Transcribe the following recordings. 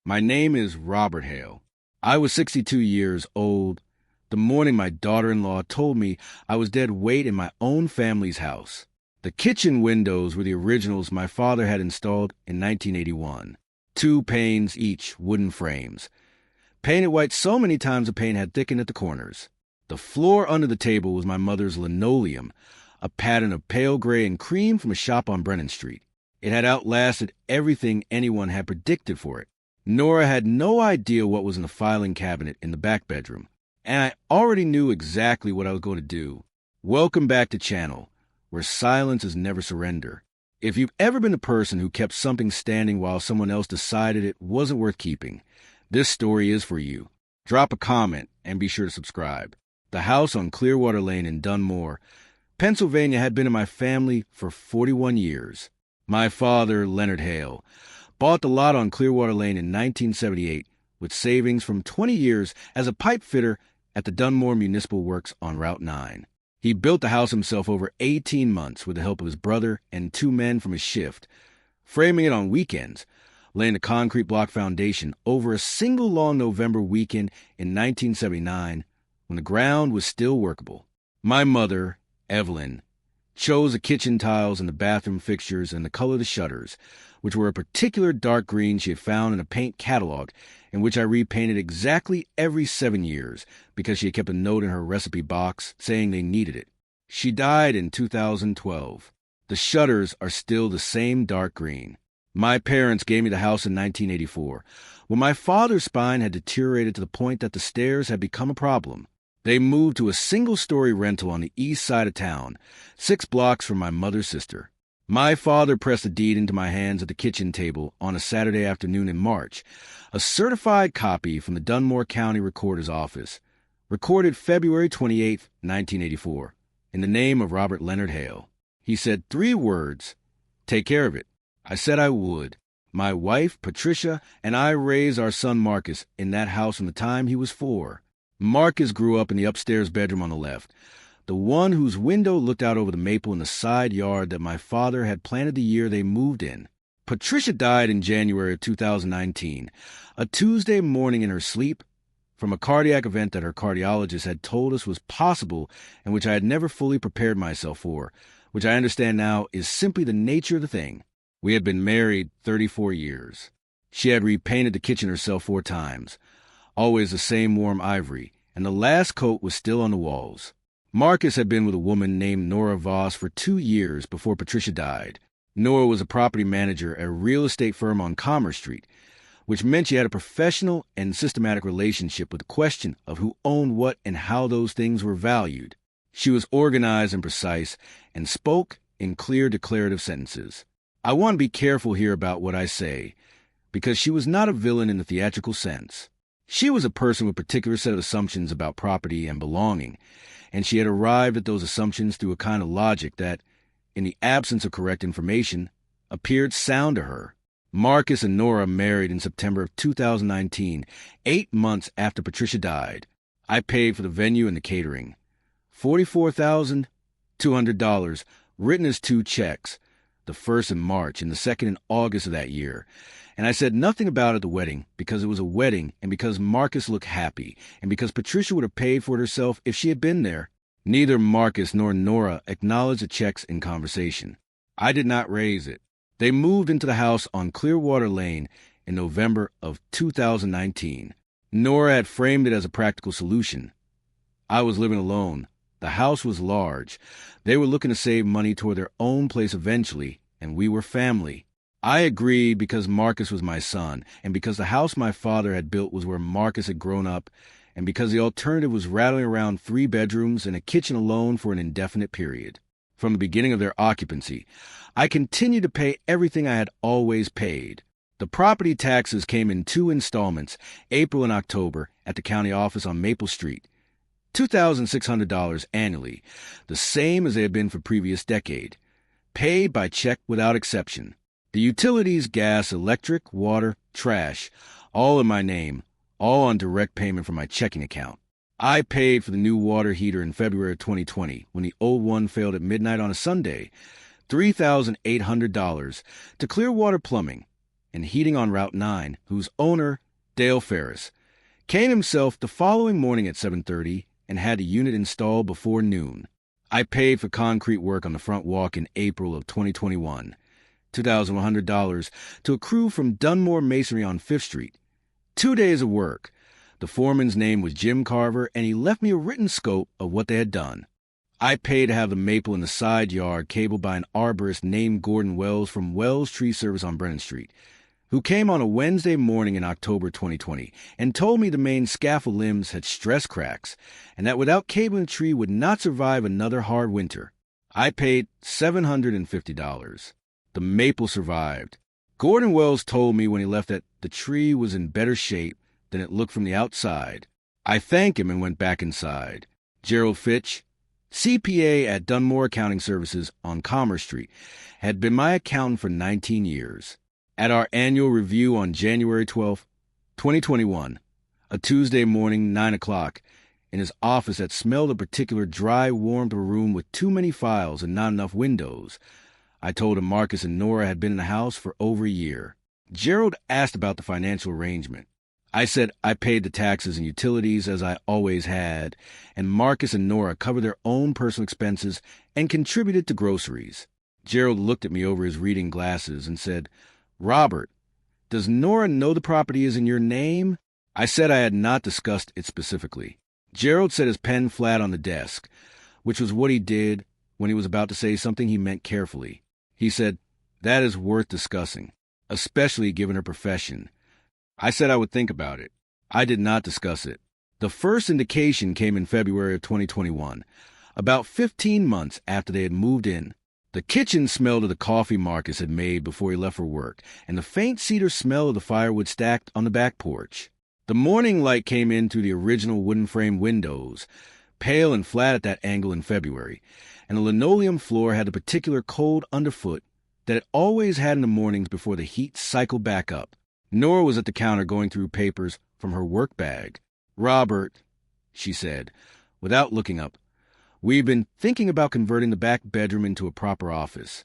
My name is Robert Hale. I was 62 years old the morning my daughter-in-law told me I was dead weight in my own family's house. The kitchen windows were the originals my father had installed in 1981. 2 panes each, wooden frames. Painted white so many times the paint had thickened at the corners. The floor under the table was my mother's linoleum, a pattern of pale gray and cream from a shop on Brennan Street. It had outlasted everything anyone had predicted for it. Nora had no idea what was in the filing cabinet in the back bedroom, and I already knew exactly what I was going to do. Welcome back to Channel, where silence is never surrender. If you've ever been the person who kept something standing while someone else decided it wasn't worth keeping, this story is for you. Drop a comment and be sure to subscribe. The house on Clearwater Lane in Dunmore, Pennsylvania had been in my family for 41 years. My father, Leonard Hale, bought the lot on Clearwater Lane in 1978 with savings from 20 years as a pipe fitter at the Dunmore Municipal Works on Route 9. He built the house himself over 18 months with the help of his brother and 2 men from his shift, framing it on weekends, laying the concrete block foundation over a single long November weekend in 1979 when the ground was still workable. My mother, Evelyn, chose the kitchen tiles and the bathroom fixtures and the color of the shutters, which were a particular dark green she had found in a paint catalog, and which I repainted exactly every 7 years because she had kept a note in her recipe box saying they needed it. She died in 2012. The shutters are still the same dark green. My parents gave me the house in 1984, when my father's spine had deteriorated to the point that the stairs had become a problem. They moved to a single-story rental on the east side of town, 6 blocks from my mother's sister. My father pressed a deed into my hands at the kitchen table on a Saturday afternoon in March, a certified copy from the Dunmore County Recorder's Office, recorded February 28, 1984, in the name of Robert Leonard Hale. He said 3 words, "Take care of it." I said I would. My wife, Patricia, and I raised our son Marcus in that house from the time he was 4. Marcus grew up in the upstairs bedroom on the left, the one whose window looked out over the maple in the side yard that my father had planted the year they moved in. Patricia died in January of 2019, a Tuesday morning in her sleep, from a cardiac event that her cardiologist had told us was possible and which I had never fully prepared myself for, which I understand now is simply the nature of the thing. We had been married 34 years. She had repainted the kitchen herself 4 times. Always the same warm ivory, and the last coat was still on the walls. Marcus had been with a woman named Nora Voss for 2 years before Patricia died. Nora was a property manager at a real estate firm on Commerce Street, which meant she had a professional and systematic relationship with the question of who owned what and how those things were valued. She was organized and precise, and spoke in clear declarative sentences. I want to be careful here about what I say, because she was not a villain in the theatrical sense. She was a person with a particular set of assumptions about property and belonging, and she had arrived at those assumptions through a kind of logic that, in the absence of correct information, appeared sound to her. Marcus and Nora married in September of 2019, 8 months after Patricia died. I paid for the venue and the catering. $44,200, written as 2 checks, the first in March and the second in August of that year. And I said nothing about it at the wedding because it was a wedding and because Marcus looked happy and because Patricia would have paid for it herself if she had been there. Neither Marcus nor Nora acknowledged the checks in conversation. I did not raise it. They moved into the house on Clearwater Lane in November of 2019. Nora had framed it as a practical solution. I was living alone. The house was large. They were looking to save money toward their own place eventually, and we were family. I agreed because Marcus was my son, and because the house my father had built was where Marcus had grown up, and because the alternative was rattling around 3 bedrooms and a kitchen alone for an indefinite period. From the beginning of their occupancy, I continued to pay everything I had always paid. The property taxes came in 2 installments, April and October, at the county office on Maple Street. $2,600 annually, the same as they had been for previous decade, paid by check without exception. The utilities, gas, electric, water, trash, all in my name, all on direct payment from my checking account. I paid for the new water heater in February of 2020 when the old one failed at midnight on a Sunday, $3,800 to Clearwater Plumbing, and Heating on Route 9, whose owner, Dale Ferris, came himself the following morning at 7:30 and had the unit installed before noon. I paid for concrete work on the front walk in April of 2021, $2,100, to a crew from Dunmore Masonry on 5th Street. 2 days of work. The foreman's name was Jim Carver, and he left me a written scope of what they had done. I paid to have the maple in the side yard cabled by an arborist named Gordon Wells from Wells Tree Service on Brennan Street, who came on a Wednesday morning in October 2020 and told me the main scaffold limbs had stress cracks and that without cabling the tree would not survive another hard winter. I paid $750. The maple survived. Gordon Wells told me when he left that the tree was in better shape than it looked from the outside. I thanked him and went back inside. Gerald Fitch, CPA at Dunmore Accounting Services on Commerce Street, had been my accountant for 19 years. At our annual review on January 12, 2021, a Tuesday morning, 9 o'clock, in his office that smelled a particular dry, warmed room with too many files and not enough windows, I told him Marcus and Nora had been in the house for over a year. Gerald asked about the financial arrangement. I said I paid the taxes and utilities as I always had, and Marcus and Nora covered their own personal expenses and contributed to groceries. Gerald looked at me over his reading glasses and said, "Robert, does Nora know the property is in your name?" I said I had not discussed it specifically. Gerald set his pen flat on the desk, which was what he did when he was about to say something he meant carefully. He said, "That is worth discussing, especially given her profession." I said I would think about it. I did not discuss it. The first indication came in February of 2021, about 15 months after they had moved in. The kitchen smelled of the coffee Marcus had made before he left for work, and the faint cedar smell of the firewood stacked on the back porch. The morning light came in through the original wooden frame windows, pale and flat at that angle in February, and the linoleum floor had the particular cold underfoot that it always had in the mornings before the heat cycled back up. Nora was at the counter going through papers from her work bag. "Robert," she said, without looking up, "we've been thinking about converting the back bedroom into a proper office."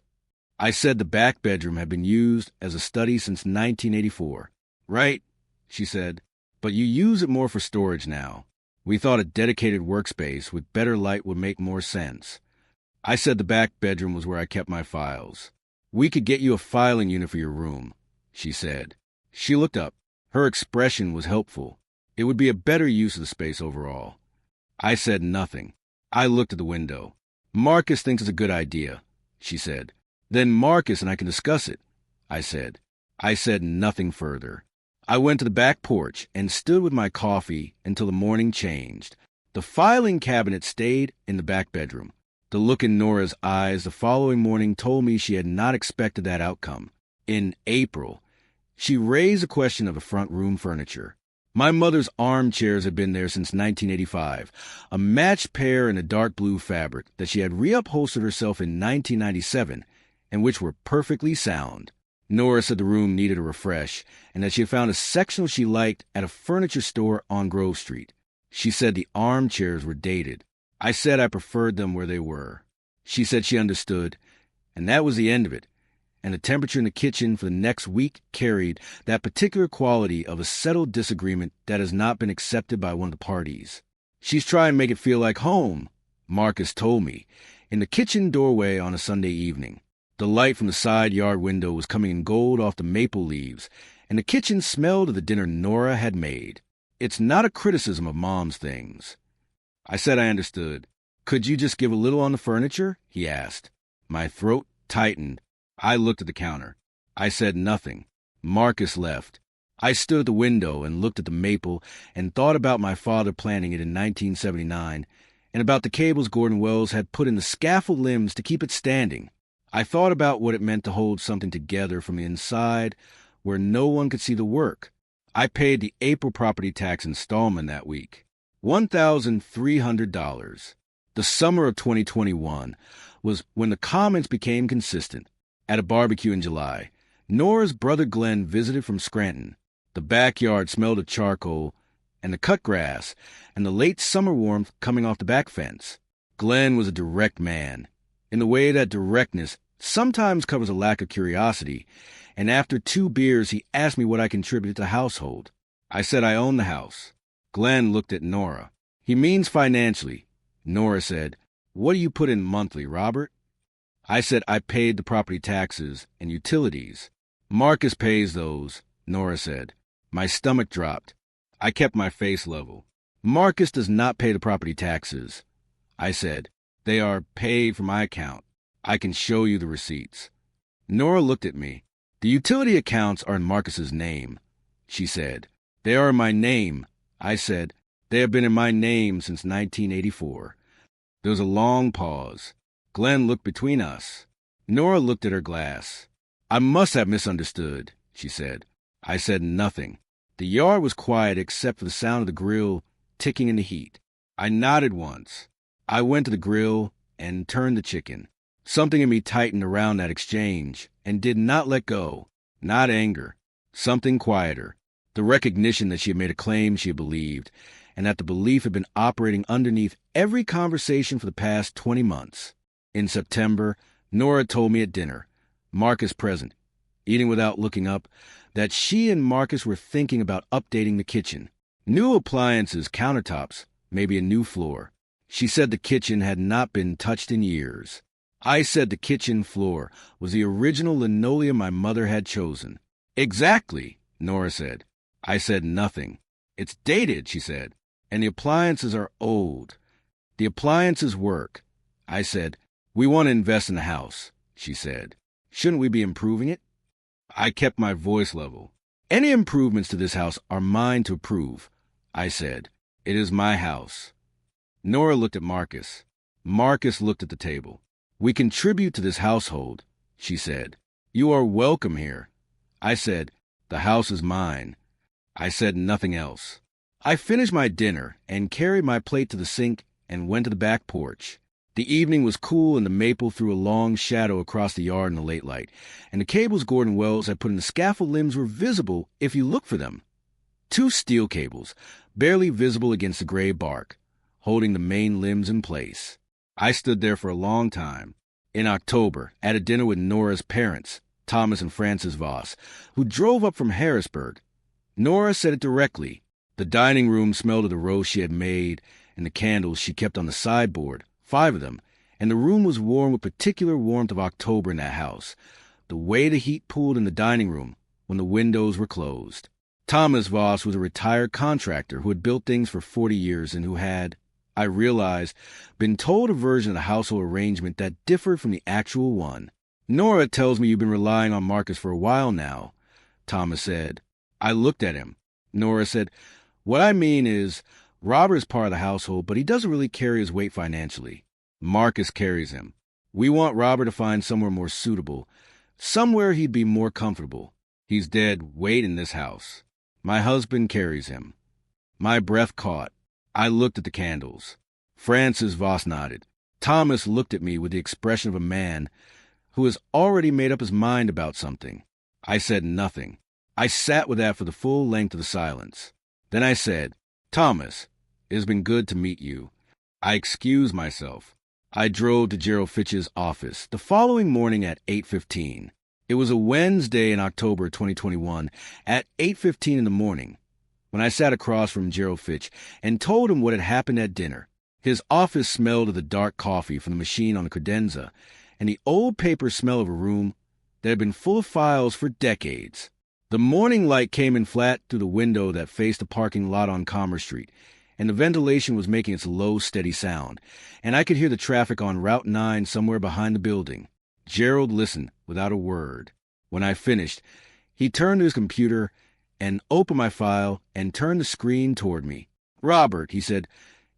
I said the back bedroom had been used as a study since 1984. "Right," she said, "but you use it more for storage now. We thought a dedicated workspace with better light would make more sense." I said the back bedroom was where I kept my files. "We could get you a filing unit for your room," she said. She looked up. Her expression was helpful. It would be a better use of the space overall. I said nothing. I looked at the window. "Marcus thinks it's a good idea," she said. "Then Marcus and I can discuss it," I said. I said nothing further. I went to the back porch and stood with my coffee until the morning changed. The filing cabinet stayed in the back bedroom. The look in Nora's eyes the following morning told me she had not expected that outcome. In April, she raised the question of the front room furniture. My mother's armchairs had been there since 1985, a matched pair in a dark blue fabric that she had reupholstered herself in 1997, and which were perfectly sound. Nora said the room needed a refresh, and that she had found a sectional she liked at a furniture store on Grove Street. She said the armchairs were dated. I said I preferred them where they were. She said she understood, and that was the end of it. And the temperature in the kitchen for the next week carried that particular quality of a settled disagreement that has not been accepted by one of the parties. "She's trying to make it feel like home," Marcus told me, in the kitchen doorway on a Sunday evening. The light from the side yard window was coming in gold off the maple leaves, and the kitchen smelled of the dinner Nora had made. "It's not a criticism of Mom's things." I said I understood. "Could you just give a little on the furniture?" he asked. My throat tightened. I looked at the counter. I said nothing. Marcus left. I stood at the window and looked at the maple and thought about my father planting it in 1979 and about the cables Gordon Wells had put in the scaffold limbs to keep it standing. I thought about what it meant to hold something together from the inside where no one could see the work. I paid the April property tax installment that week, $1,300. The summer of 2021 was when the comments became consistent. At a barbecue in July, Nora's brother Glenn visited from Scranton. The backyard smelled of charcoal and the cut grass and the late summer warmth coming off the back fence. Glenn was a direct man, in the way that directness sometimes covers a lack of curiosity, and after 2 beers he asked me what I contributed to the household. I said I own the house. Glenn looked at Nora. He means financially. Nora said, "What do you put in monthly, Robert?" I said I paid the property taxes and utilities. "Marcus pays those," Nora said. My stomach dropped. I kept my face level. "Marcus does not pay the property taxes." I said, "They are paid from my account. I can show you the receipts." Nora looked at me. "The utility accounts are in Marcus's name," she said. "They are in my name." I said, "They have been in my name since 1984. There was a long pause. Glenn looked between us. Nora looked at her glass. "I must have misunderstood," she said. I said nothing. The yard was quiet except for the sound of the grill ticking in the heat. I nodded once. I went to the grill and turned the chicken. Something in me tightened around that exchange and did not let go. Not anger. Something quieter. The recognition that she had made a claim she had believed, and that the belief had been operating underneath every conversation for the past 20 months. In September, Nora told me at dinner, Marcus present, eating without looking up, that she and Marcus were thinking about updating the kitchen. New appliances, countertops, maybe a new floor. She said the kitchen had not been touched in years. I said the kitchen floor was the original linoleum my mother had chosen. "Exactly," Nora said. I said nothing. "It's dated," she said, "and the appliances are old." "The appliances work." I said, "We want to invest in the house," she said. "Shouldn't we be improving it?" I kept my voice level. "Any improvements to this house are mine to approve," I said. "It is my house." Nora looked at Marcus. Marcus looked at the table. "We contribute to this household," she said. "You are welcome here." I said, "The house is mine." I said nothing else. I finished my dinner and carried my plate to the sink and went to the back porch. The evening was cool and the maple threw a long shadow across the yard in the late light, and the cables Gordon Wells had put in the scaffold limbs were visible if you looked for them. 2 steel cables, barely visible against the gray bark, holding the main limbs in place. I stood there for a long time. In October, at a dinner with Nora's parents, Thomas and Frances Voss, who drove up from Harrisburg. Nora said it directly. The dining room smelled of the roast she had made and the candles she kept on the sideboard, 5 of them, and the room was warm with particular warmth of October in that house, the way the heat pooled in the dining room when the windows were closed. Thomas Voss was a retired contractor who had built things for 40 years and who had, I realized, been told a version of the household arrangement that differed from the actual one. "Nora tells me you've been relying on Marcus for a while now," Thomas said. I looked at him. Nora said, "What I mean is, Robert is part of the household, but he doesn't really carry his weight financially. Marcus carries him. We want Robert to find somewhere more suitable, somewhere he'd be more comfortable. He's dead weight in this house. My husband carries him." My breath caught. I looked at the candles. Frances Voss nodded. Thomas looked at me with the expression of a man who has already made up his mind about something. I said nothing. I sat with that for the full length of the silence. Then I said, "Thomas, it has been good to meet you." I excused myself. I drove to Gerald Fitch's office the following morning at 8:15. It was a Wednesday in October 2021 at 8:15 in the morning when I sat across from Gerald Fitch and told him what had happened at dinner. His office smelled of the dark coffee from the machine on the credenza and the old paper smell of a room that had been full of files for decades. The morning light came in flat through the window that faced the parking lot on Commerce Street, and the ventilation was making its low, steady sound, and I could hear the traffic on Route 9 somewhere behind the building. Gerald listened without a word. When I finished, he turned to his computer and opened my file and turned the screen toward me. "Robert," he said,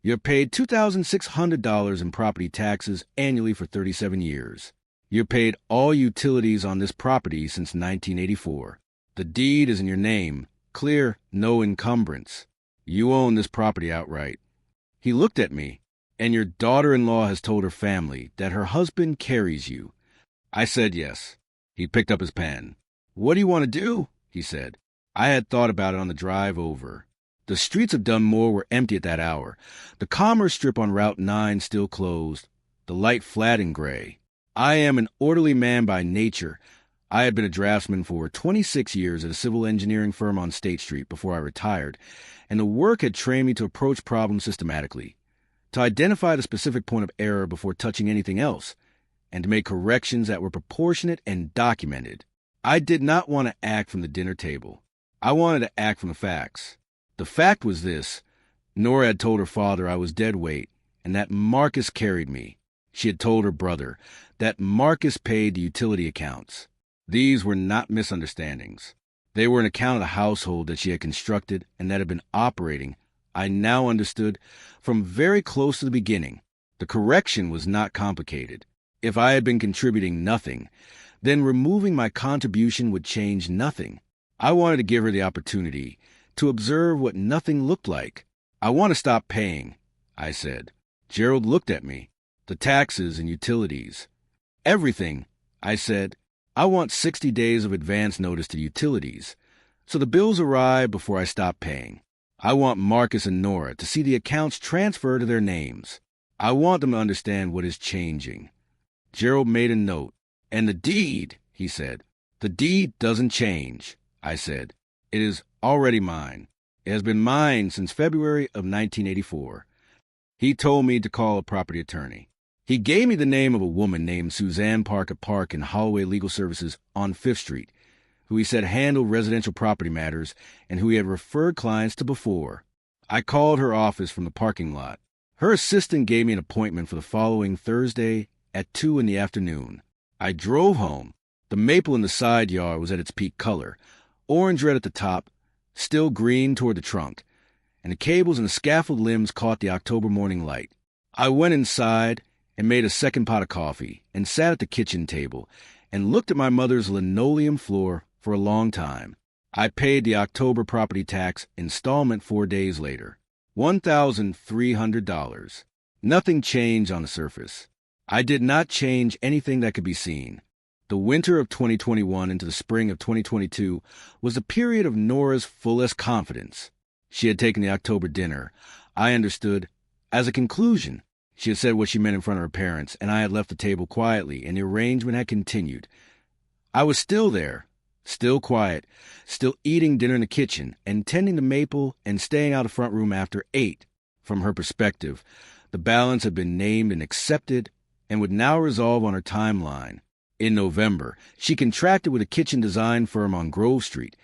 "you're paid $2,600 in property taxes annually for 37 years. You're paid all utilities on this property since 1984. The deed is in your name. Clear, no encumbrance. You own this property outright." He looked at me. "And your daughter-in-law has told her family that her husband carries you." I said yes. He picked up his pen. "What do you want to do?" he said. I had thought about it on the drive over. The streets of Dunmore were empty at that hour. The commerce strip on Route 9 still closed, the light flat and gray. I am an orderly man by nature. I had been a draftsman for 26 years at a civil engineering firm on State Street before I retired, and the work had trained me to approach problems systematically, to identify the specific point of error before touching anything else, and to make corrections that were proportionate and documented. I did not want to act from the dinner table. I wanted to act from the facts. The fact was this: Nora had told her father I was dead weight, and that Marcus carried me. She had told her brother that Marcus paid the utility accounts. These were not misunderstandings. They were an account of the household that she had constructed and that had been operating, I now understood, from very close to the beginning. The correction was not complicated. If I had been contributing nothing, then removing my contribution would change nothing. I wanted to give her the opportunity to observe what nothing looked like. I want to stop paying, I said. Gerald looked at me. The taxes and utilities. Everything, I said. I want 60 days of advance notice to utilities, so the bills arrive before I stop paying. I want Marcus and Nora to see the accounts transfer to their names. I want them to understand what is changing. Gerald made a note. And the deed, he said. The deed doesn't change, I said. It is already mine. It has been mine since February of 1984. He told me to call a property attorney. He gave me the name of a woman named Suzanne Park in Holloway Legal Services on 5th Street, who he said handled residential property matters and who he had referred clients to before. I called her office from the parking lot. Her assistant gave me an appointment for the following Thursday at 2 in the afternoon. I drove home. The maple in the side yard was at its peak color, orange-red at the top, still green toward the trunk, and the cables and the scaffold limbs caught the October morning light. I went inside and made a second pot of coffee and sat at the kitchen table and looked at my mother's linoleum floor for a long time. I paid the October property tax installment 4 days later, $1,300. Nothing changed on the surface. I did not change anything that could be seen. The winter of 2021 into the spring of 2022 was a period of Nora's fullest confidence. She had taken the October dinner, I understood, as a conclusion. She had said what she meant in front of her parents, and I had left the table quietly, and the arrangement had continued. I was still there, still quiet, still eating dinner in the kitchen, and tending the maple and staying out of the front room after 8. From her perspective, the balance had been named and accepted and would now resolve on her timeline. In November, she contracted with a kitchen design firm on Grove Street,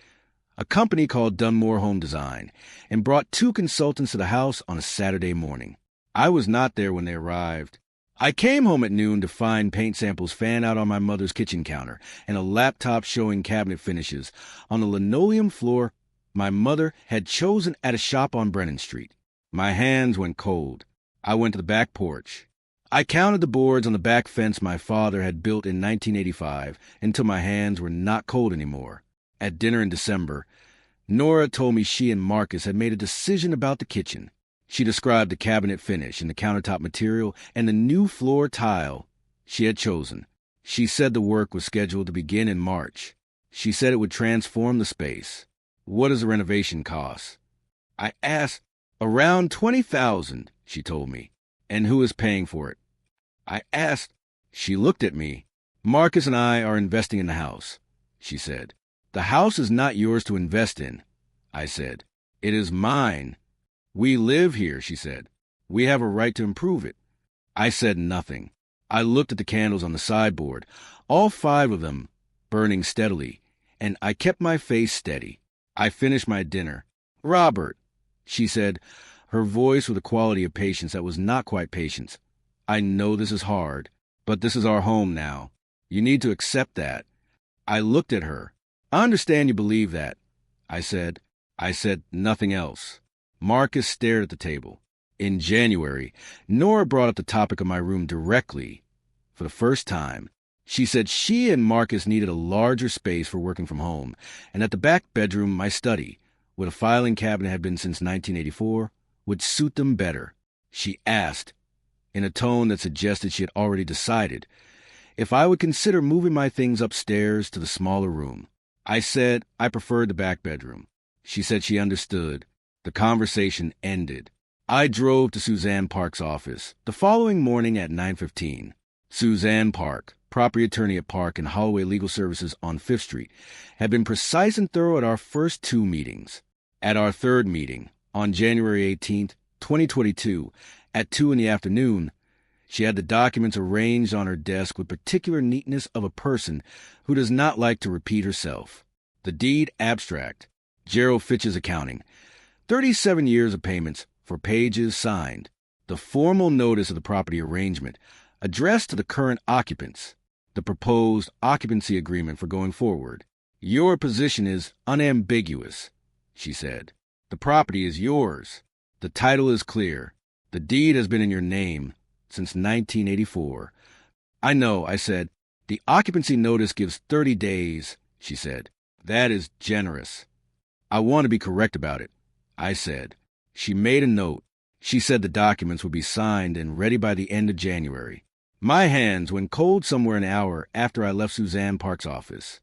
a company called Dunmore Home Design, and brought 2 consultants to the house on a Saturday morning. I was not there when they arrived. I came home at noon to find paint samples fanned out on my mother's kitchen counter and a laptop showing cabinet finishes on the linoleum floor my mother had chosen at a shop on Brennan Street. My hands went cold. I went to the back porch. I counted the boards on the back fence my father had built in 1985 until my hands were not cold anymore. At dinner in December, Nora told me she and Marcus had made a decision about the kitchen. She described the cabinet finish and the countertop material and the new floor tile she had chosen. She said the work was scheduled to begin in March. She said it would transform the space. What does the renovation cost? I asked. Around $20,000, she told me. And who is paying for it? I asked. She looked at me. Marcus and I are investing in the house, she said. The house is not yours to invest in, I said. It is mine. We live here, she said. We have a right to improve it. I said nothing. I looked at the candles on the sideboard, all 5 of them burning steadily, and I kept my face steady. I finished my dinner. Robert, she said, her voice with a quality of patience that was not quite patience. I know this is hard, but this is our home now. You need to accept that. I looked at her. I understand you believe that, I said. I said nothing else. Marcus stared at the table. In January, Nora brought up the topic of my room directly. For the first time, she said she and Marcus needed a larger space for working from home, and that the back bedroom, my study, where the filing cabinet had been since 1984, would suit them better. She asked, in a tone that suggested she had already decided, if I would consider moving my things upstairs to the smaller room. I said I preferred the back bedroom. She said she understood. The conversation ended. I drove to Suzanne Park's office the following morning at 9:15. Suzanne Park, property attorney at Park and Holloway Legal Services on 5th Street, had been precise and thorough at our first 2 meetings. At our 3rd meeting, on January 18th, 2022, at 2 in the afternoon, she had the documents arranged on her desk with particular neatness of a person who does not like to repeat herself. The deed abstract, Gerald Fitch's accounting, 37 years of payments for pages signed, the formal notice of the property arrangement, addressed to the current occupants, the proposed occupancy agreement for going forward. Your position is unambiguous, she said. The property is yours. The title is clear. The deed has been in your name since 1984. I know, I said. The occupancy notice gives 30 days, she said. That is generous. I want to be correct about it, I said. She made a note. She said the documents would be signed and ready by the end of January. My hands went cold somewhere an hour after I left Suzanne Park's office.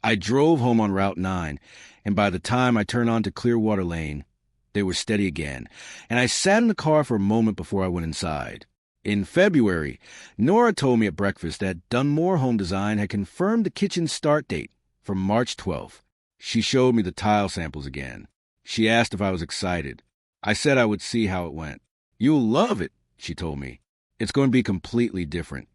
I drove home on Route 9, and by the time I turned onto Clearwater Lane, they were steady again, and I sat in the car for a moment before I went inside. In February, Nora told me at breakfast that Dunmore Home Design had confirmed the kitchen's start date for March 12th. She showed me the tile samples again. She asked if I was excited. I said I would see how it went. You'll love it, she told me. It's going to be completely different.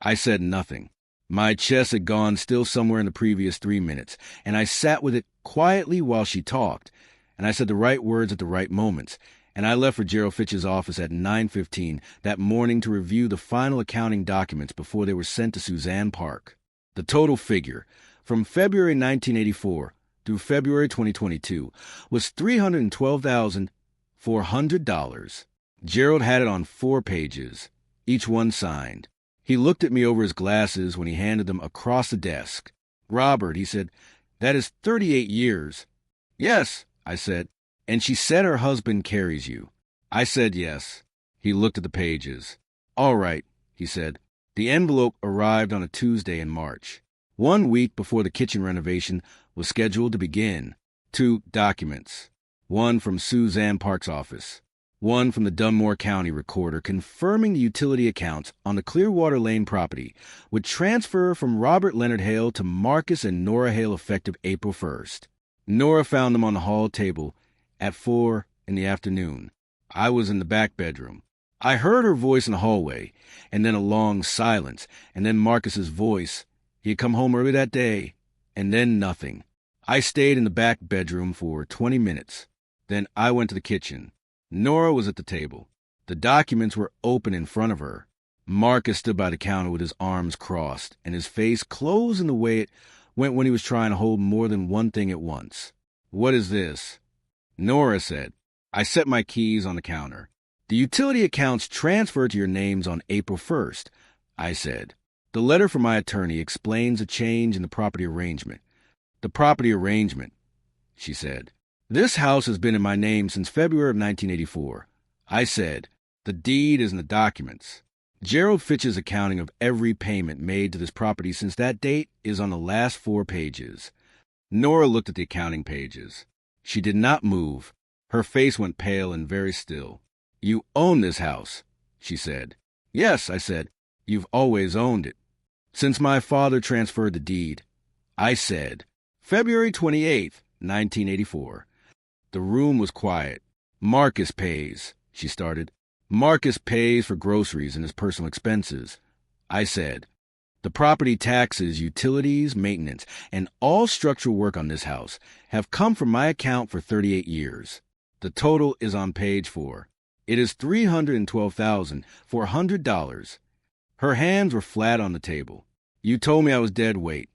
I said nothing. My chest had gone still somewhere in the previous 3 minutes, and I sat with it quietly while she talked, and I said the right words at the right moments, and I left for Gerald Fitch's office at 9:15 that morning to review the final accounting documents before they were sent to Suzanne Park. The total figure, from February 1984 through February 2022, was $312,400. Gerald had it on 4 pages, each one signed. He looked at me over his glasses when he handed them across the desk. Robert, he said, that is 38 years. Yes, I said. And she said her husband carries you. I said yes. He looked at the pages. All right, he said. The envelope arrived on a Tuesday in March, 1 week before the kitchen renovation was scheduled to begin. 2 documents. 1 from Suzanne Park's office. 1 from the Dunmore County Recorder confirming the utility accounts on the Clearwater Lane property would transfer from Robert Leonard Hale to Marcus and Nora Hale effective April 1st. Nora found them on the hall table at 4 in the afternoon. I was in the back bedroom. I heard her voice in the hallway, and then a long silence, and then Marcus's voice. He had come home early that day, and then nothing. I stayed in the back bedroom for 20 minutes. Then I went to the kitchen. Nora was at the table. The documents were open in front of her. Marcus stood by the counter with his arms crossed, and his face closed in the way it went when he was trying to hold more than one thing at once. What is this? Nora said. I set my keys on the counter. The utility accounts transferred to your names on April 1st, I said. The letter from my attorney explains a change in the property arrangement. The property arrangement, she said. This house has been in my name since February of 1984. I said, the deed is in the documents. Gerald Fitch's accounting of every payment made to this property since that date is on the last 4 pages. Nora looked at the accounting pages. She did not move. Her face went pale and very still. You own this house, she said. Yes, I said. You've always owned it. Since my father transferred the deed. I said. February 28th, 1984. The room was quiet. Marcus pays, she started. Marcus pays for groceries and his personal expenses. I said. The property taxes, utilities, maintenance, and all structural work on this house have come from my account for 38 years. The total is on page 4. It is $312,400. Her hands were flat on the table. You told me I was dead weight.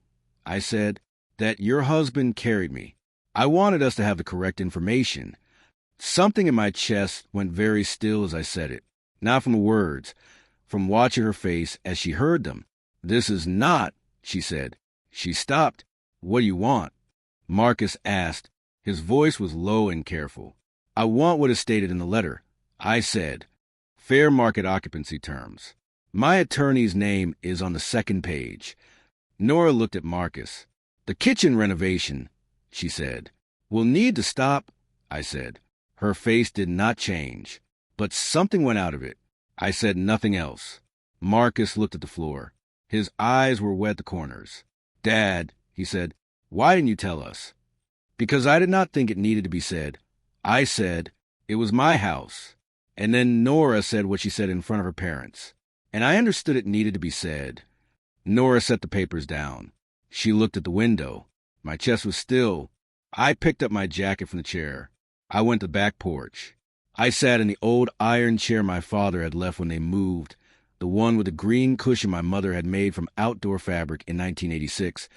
I said that your husband carried me. I wanted us to have the correct information. Something in my chest went very still as I said it. Not from the words, from watching her face as she heard them. This is not, she said. She stopped. What do you want? Marcus asked. His voice was low and careful. I want what is stated in the letter. I said, fair market occupancy terms. My attorney's name is on the 2nd page. Nora looked at Marcus. The kitchen renovation, she said. We'll need to stop, I said. Her face did not change, but something went out of it. I said nothing else. Marcus looked at the floor. His eyes were wet at the corners. "Dad," he said, "why didn't you tell us?" "Because I did not think it needed to be said. I said, it was my house." And then Nora said what she said in front of her parents. And I understood it needed to be said. Nora set the papers down. She looked at the window. My chest was still. I picked up my jacket from the chair. I went to the back porch. I sat in the old iron chair my father had left when they moved, the one with the green cushion my mother had made from outdoor fabric in 1986,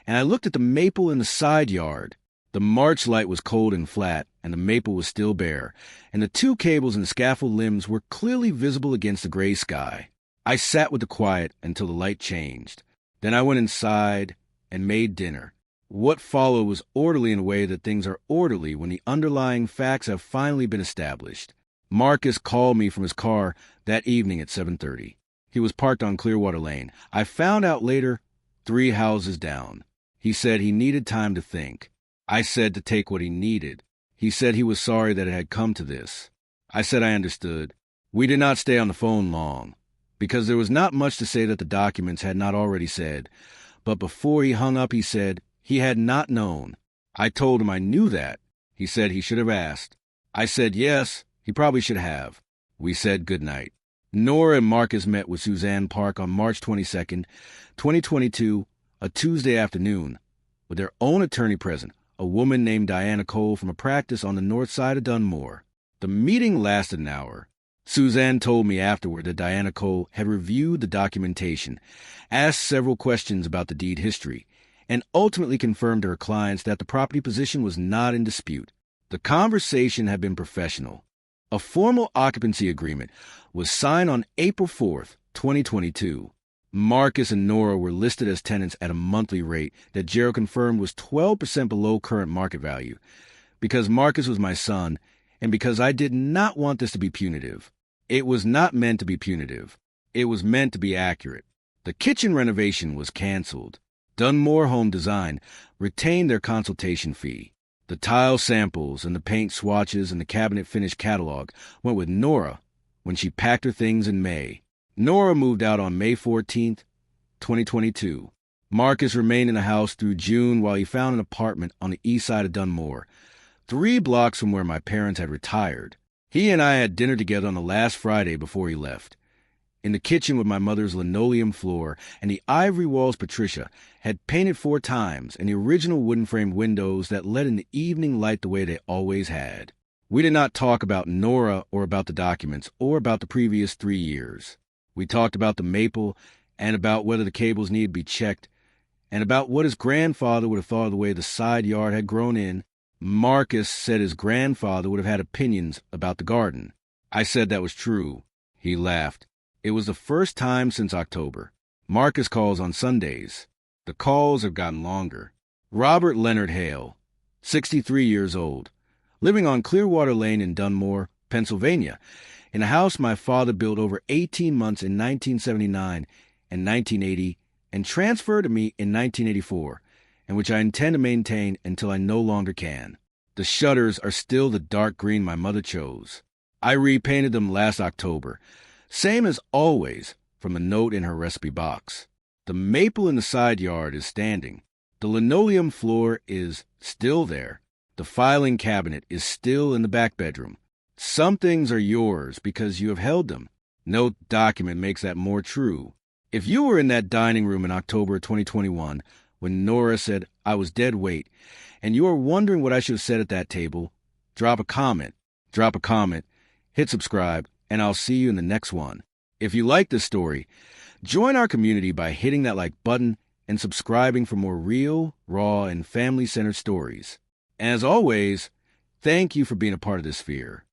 and I looked at the maple in the side yard. The March light was cold and flat, and the maple was still bare, and the two cables and the scaffold limbs were clearly visible against the gray sky. I sat with the quiet until the light changed. Then I went inside and made dinner. What followed was orderly in a way that things are orderly when the underlying facts have finally been established. Marcus called me from his car that evening at 7:30. He was parked on Clearwater Lane. I found out later, 3 houses down. He said he needed time to think. I said to take what he needed. He said he was sorry that it had come to this. I said I understood. We did not stay on the phone long, because there was not much to say that the documents had not already said. But before he hung up, he said he had not known. I told him I knew that. He said he should have asked. I said yes, he probably should have. We said goodnight. Nora and Marcus met with Suzanne Park on March 22nd, 2022, a Tuesday afternoon, with their own attorney present, a woman named Diana Cole from a practice on the north side of Dunmore. The meeting lasted an hour. Suzanne told me afterward that Diana Cole had reviewed the documentation, asked several questions about the deed history, and ultimately confirmed to her clients that the property position was not in dispute. The conversation had been professional. A formal occupancy agreement was signed on April 4th, 2022. Marcus and Nora were listed as tenants at a monthly rate that Gerald confirmed was 12% below current market value. Because Marcus was my son, and because I did not want this to be punitive. It was not meant to be punitive. It was meant to be accurate. The kitchen renovation was canceled. Dunmore Home Design retained their consultation fee. The tile samples and the paint swatches and the cabinet finish catalog went with Nora when she packed her things in May. Nora moved out on May 14th, 2022. Marcus remained in the house through June while he found an apartment on the east side of Dunmore, 3 blocks from where my parents had retired. He and I had dinner together on the last Friday before he left. In the kitchen with my mother's linoleum floor and the ivory walls Patricia had painted 4 times and the original wooden-framed windows that let in the evening light the way they always had. We did not talk about Nora or about the documents or about the previous 3 years. We talked about the maple and about whether the cables needed to be checked and about what his grandfather would have thought of the way the side yard had grown in. Marcus said his grandfather would have had opinions about the garden. I said that was true. He laughed. It was the first time since October. Marcus calls on Sundays. The calls have gotten longer. Robert Leonard Hale, 63 years old, living on Clearwater Lane in Dunmore, Pennsylvania, in a house my father built over 18 months in 1979 and 1980 and transferred to me in 1984, and which I intend to maintain until I no longer can. The shutters are still the dark green my mother chose. I repainted them last October, same as always, from a note in her recipe box. The maple in the side yard is standing. The linoleum floor is still there. The filing cabinet is still in the back bedroom. Some things are yours because you have held them. No document makes that more true. If you were in that dining room in October 2021 when Nora said I was dead weight, and you are wondering what I should have said at that table, drop a comment, hit subscribe, and I'll see you in the next one. If you like this story, join our community by hitting that like button and subscribing for more real, raw, and family-centered stories. As always, thank you for being a part of this sphere.